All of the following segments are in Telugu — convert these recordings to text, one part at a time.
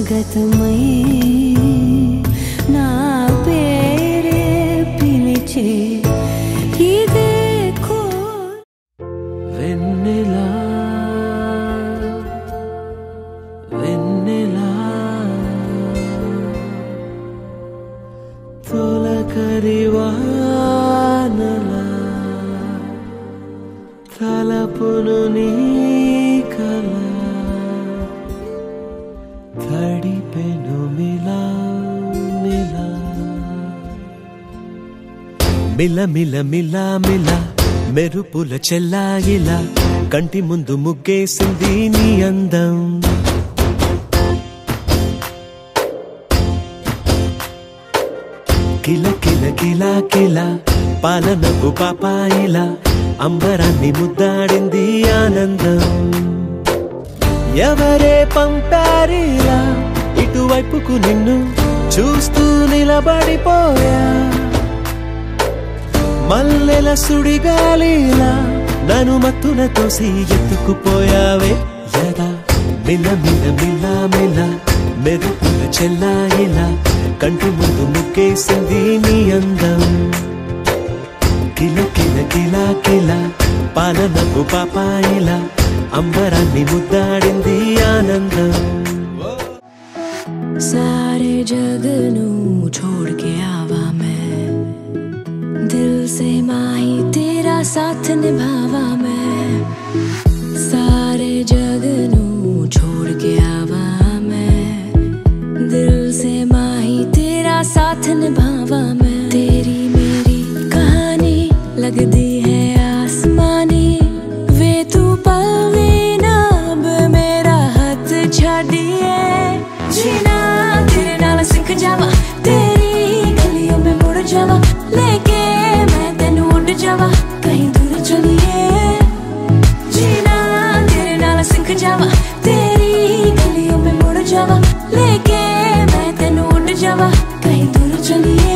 స్వాగతమై నా పేరే పిలిచే ఇదే వెన్నెలా వెన్నెలా తొలకరివానలా తలపును నీ కల తడిపెను మిలా మిలా మిల మిల మిల మిల మెరుపుల చెల్లాయిలా కంటి ముందు ముగ్గేసింది నీ అందం కిల కిల కిల కిల పాలనపు పాపాయిలా అంబరాన్ని ముద్దాడింది ఆనందం ఎవరే పంపారిలా ఇటువైపుకు నిన్ను చూస్తూ నిలబడిపోయా మల్లెల సుడిగాలిలా నన్ను మత్తున తోసి ఎత్తుకుపోయావే యదా మిల మిల మిల మిల మెరుపుల చెల్లాయిలా కంటి ముందు ముగ్గేసింది నీ అందం కిల కిల కిల కిల పాలనకు పాపాయిలా అంబరాన్ని ముద్దాడింది ఆనందం सारे जग नू छोड़ के आवा मैं दिल से माही तेरा साथ निभावा मैं सारे जग नू छोड़ के आवा मैं दिल से माही तेरा साथ निभावा मैं तेरी मेरी कहानी लगदी है आसमानी वे तू पल ना अब मेरा हाथ छाड़िए जीना तेरे नाल सिख जावा तेरी गलियों में मुड़ जावा लेके मैं तेनू उड़ जावा कहीं दूर चलिए जीना तेरे नाल सिख जावा तेरी गलियों में मुड़ जावा लेके मैं तेनू उड़ जावा कहीं दूर चलिए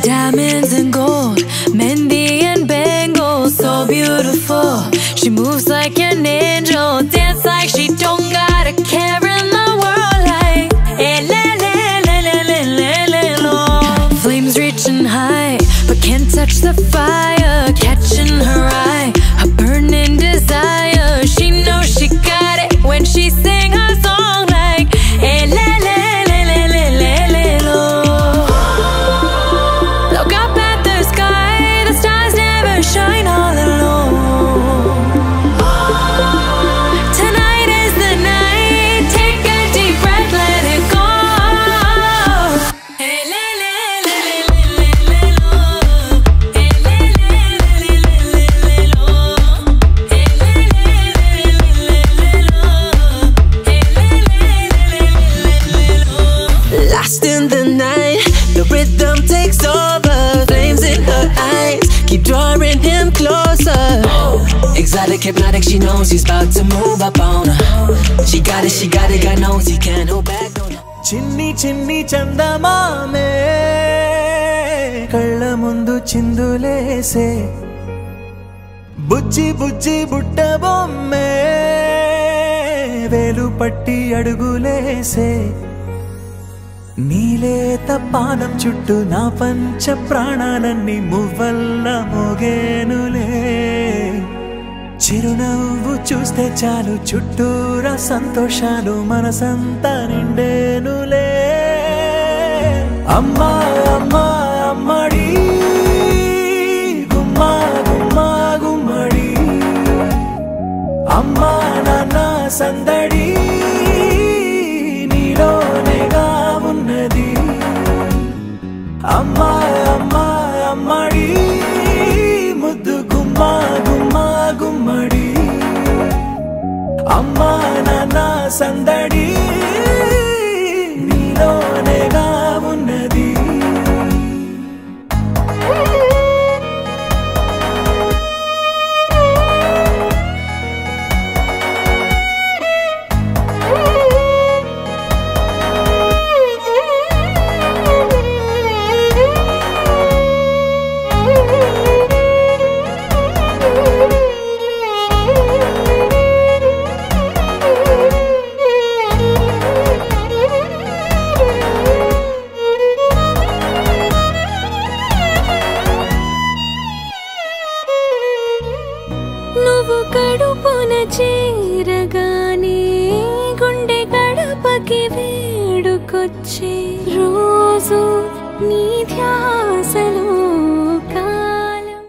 Diamonds and gold, Mendy and bangles, so beautiful. She moves like an angel, dance like she don't got a care in the world. Like, eh, le, le, le, le, le, le, le, lo. Flames reaching high, but can't touch the fire, catching her eye, her burning desire. She knows she got it when she sing her song. Like, eh, le, le, le, le, le, le, le, lo. Look up at the sky, the stars never shine all alone. Tonight is the night, take a deep breath, let it go. Hey, le, le, le, le, le, le, lo. Hey, le, le, le, le, le, le, lo. Hey, le, le, le, le, le, lo. Hey, le, le, le, le, le, lo. Lost in the night, the rhythm takes over. Flames in her eyes keep drawing him closer. Exotic, hypnotic, she knows he's about to move up on her. She got it, God knows he can't hold back. చిన్ని చిన్ని చందమామే కళ్ళ ముందు చిందులేసే బుజ్జి బుజ్జి బుట్ట బొమ్మే వేలు పట్టి అడుగులేసే నీలేత పానం చుట్టూ నా పంచ ప్రాణాలన్నీ మువ్వల్ల మోగేనులే చిరునవ్వు చూస్తే చాలు చుట్టూరా సంతోషాలు మనసంతా నిండేనులే అమ్మా అమ్మా అమ్మడి గుమ్మా గుమ్మా గుమ్మడి అమ్మా నాన్న సందడి నీలోనేగా ఉన్నది అమ్మా అమ్మా అమ్మడి ముద్దు గుమ్మా గుమ్మా గుమ్మడి అమ్మా నాన్న సందడి తనువున చేరగానే గుండె గడపకి వేడుకొచ్చే రోజు నీ ధ్యాసలో కాలం.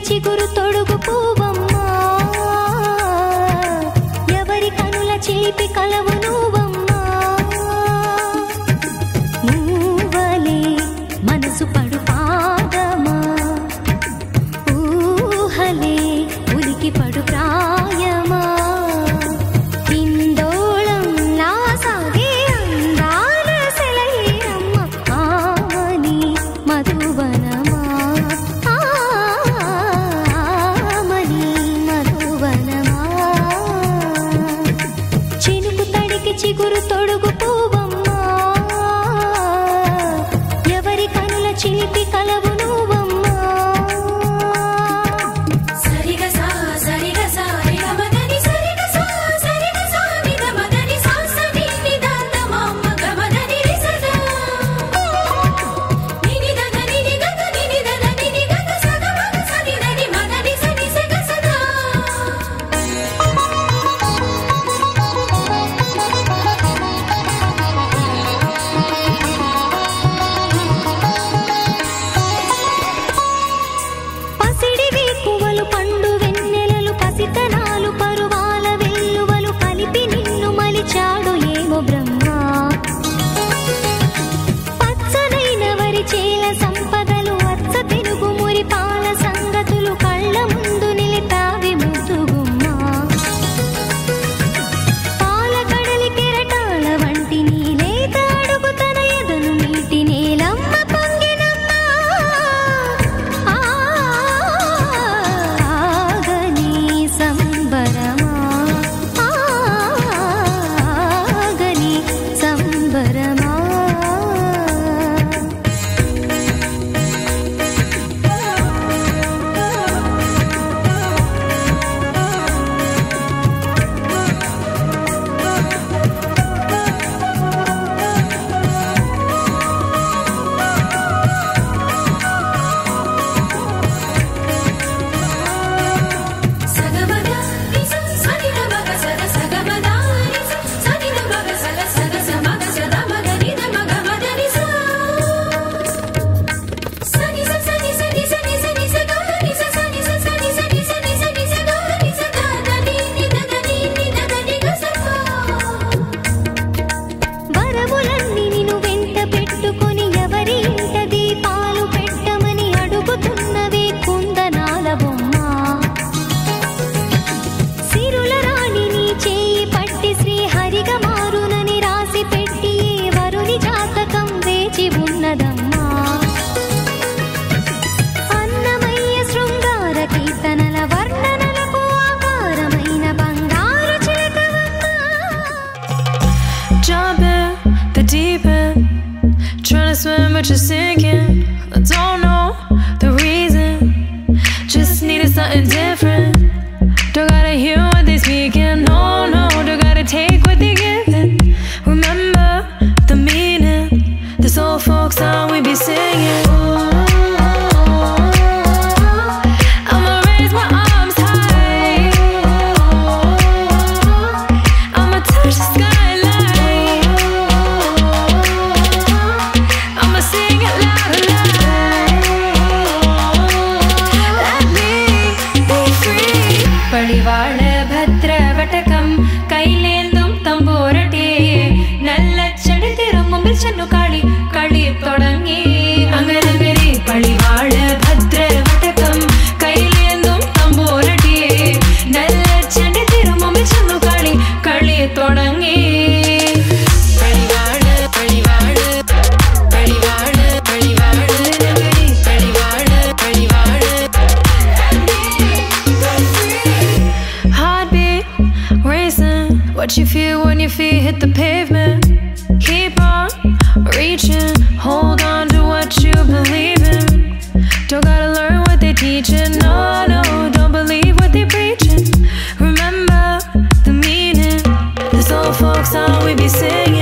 చిగురు తొడుగు పూవమ్మా ఎవరి కనుల చిలిపి కలవు నువ్వమ్మా నువ్వలే మనసు పడు పాదమా ఊహలే ఉలికి పడు ప్రాయమా ఇందోళం నా సాగే అందాల సెలయేరమ్మ ఆమని మధువనమా చిగురు తొడుగు పూవమ్మా ఎవరి కనుల చిలిపి కలవు నువ్వమ్మా సరిగా సా సరిగా సా మదని సరిగా సా సరిగా సా నిద మదని సా సని నిదాత మమ్మ గమదని రిసదా నిని దద నిని గద నిని దద నిని గద సద మగ సని దని మదని సని సగ సదా పండు వెన్నెలలు పసితనాలు పరువాల వెల్లువలు కలిపి నిన్ను మలిచాడు ఏమో బ్రహ్మ పచ్చనైన వరి చేల సంపదలు అచ్చ తెలుగు మురి పాల సంగతులు కళ్ళ ముందు నిలిపావి ముద్దుగుమ్మ పాల కడలి కెరటాల వంటి నీలేత అడుగు తన ఎదను నీటి నేలమ్మ పొంగినమ్మా సంబరమా ఆగని సంబరమా వరములన్నీ నిన్ను వెంట పెట్టుకొని ఎవరి ఇంట దీపాలు పెట్టమని అడుగుతున్నవే కుందనాల బొమ్మ సిరుల రాణి నీ చేయి పట్టి శ్రీహరిగా మారునని రాసి పెట్టి వరుని జాతకం వేచి ఉన్నదమ్మా అన్నమయ్య శృంగార కీర్తనల వర్ణనలకు ఆకారమైన బంగారు చిలకవమ్మా The deep end, trying to swim but you're sinking. I don't know the reason, just needed something different. Don't gotta hear what they speaking, no, no. Don't gotta take what they giving. Remember the meaning, this old folk song we be singing. I'ma raise my arms high, I'ma touch the skyline, I'ma sing it loud and loud. Let me be free. Padivaal bhadra vatakam kailendum tamborate nalla chadithirum mumbil channu kali kali thodangi anganagari padivaal bhadra vatakam kailendum what you feel when your feet hit the pavement. Keep on reaching, hold on to what you believe in. Don't gotta learn what they teaching, no, no, don't believe what they preaching. Remember the meaning, this old folk song we be singing.